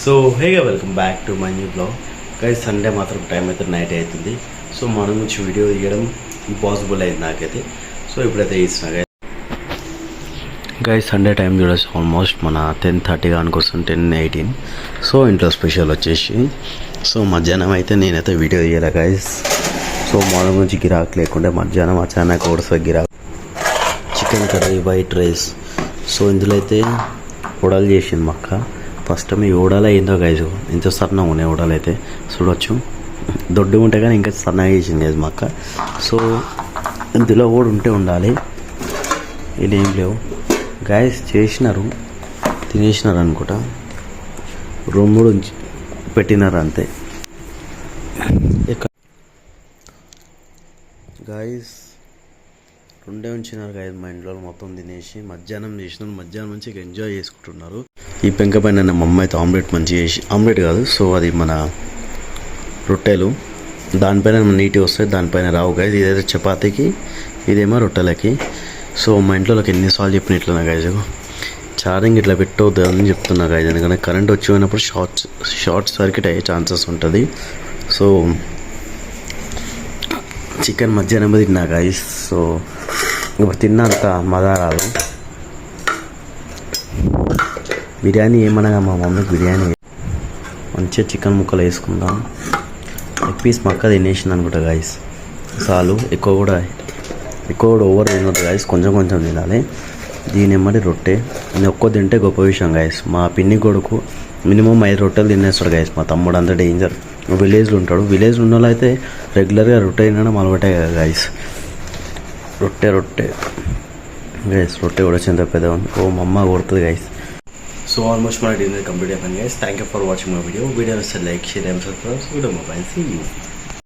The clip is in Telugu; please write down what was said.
సో హేగా welcome back to my new blog guys. Sunday మాత్రం టైం అయితే నైట్ అవుతుంది. సో మన నుంచి వీడియో తీయడం ఇంపాసిబుల్ అయింది నాకైతే. సో ఇప్పుడైతే ఇస్తున్నా గైస్. సండే టైం చూడొచ్చు, ఆల్మోస్ట్ మన 10:30 అనుకోసం 10:18. సో ఇంట్లో స్పెషల్ వచ్చేసి సో మధ్యాహ్నం అయితే నేనైతే వీడియో తీయాలి గైస్. సో మార్నింగ్ నుంచి గిరాక్ లేకుండా మధ్యాహ్నం అచానక్ ఓడిస్తే గిరాక్ chicken curry, white rice. So ఇందులో అయితే ఉడలు చేసింది మా అక్క. ఫస్ట్ టైం ఈ ఉడలు అయిందో గైజు, ఇంత సన్నగా ఉన్నాయి ఉడలు అయితే చూడొచ్చు. దొడ్డుగా ఉంటే కానీ ఇంకా సన్నగా చేసింది గైజ్ మా అక్క. సో ఇందులో కూడా ఉండాలి, ఇదేం లేవు గైజ్. చేసినారు, తినేసినారు అనుకుంటా, 2-3 పెట్టినారు అంతే గైజ్. 2 ఉంచినారు గైజ్. మా ఇంట్లో మొత్తం తినేసి మధ్యాహ్నం చేసినారు. మధ్యాహ్నం నుంచి ఎంజాయ్ చేసుకుంటున్నారు. ఈ పెంక పైన మా అమ్మ అయితే ఆమ్లెట్ మంచిగా చేసి, ఆమ్లెట్ కాదు సో అది మన రొట్టెలు, దానిపైన నీట్గా వస్తాయి, దానిపైన రావు గైజ్. ఇదైతే చపాతీకి, ఇదేమో రొట్టెలకి. సో మా ఇంట్లో ఎన్నిసార్లు చెప్పిన ఇట్లా గైజ్, ఛార్జింగ్ ఇట్లా పెట్టవద్దు అని చెప్తున్నా గైజ్. ఎందుకంటే కరెంట్ వచ్చి పోయినప్పుడు షార్ట్ సర్క్యూట్ అయ్యే ఛాన్సెస్ ఉంటుంది. సో చికెన్ మధ్యాహ్నం తిన్నా గైజ్. సో ఇప్పుడు తిన్నంత మదారాలు. బిర్యానీ ఏమనగా మా మమ్మీకి బిర్యానీ మంచిగా చికెన్ ముక్కలు వేసుకుందాం. లెగ్ పీస్ మా అక్క తినేసింది అనుకుంటా గైస్. చాలు, ఎక్కువ కూడా ఓవర్ తినొద్దు గైస్, కొంచెం కొంచెం తినాలి. దీని ఎమ్మటి రొట్టె, నేను ఒక్కో తింటే గొప్ప విషయం గైస్. మా పిన్ని కొడుకు మినిమం 5 రొట్టెలు తినేస్తాడు గైస్. మా తమ్ముడు అంత డేంజర్, విలేజ్లో ఉంటాడు. విలేజ్లో ఉన్న వాళ్ళు అయితే రెగ్యులర్గా రొట్టె తినడం అలవాటే కదా గైస్. రొట్టె గైస్, రొట్టె కూడా చింత పెద్ద ఉంది. ఓ మా అమ్మ కొడుతుంది గైస్. సో ఆల్మోస్ట్ మన డిన్నర్ కంప్లీట్ అయిపోయింది guys. Thank you for watching my video. Video వస్తే like, share and subscribe. Video mobile see you.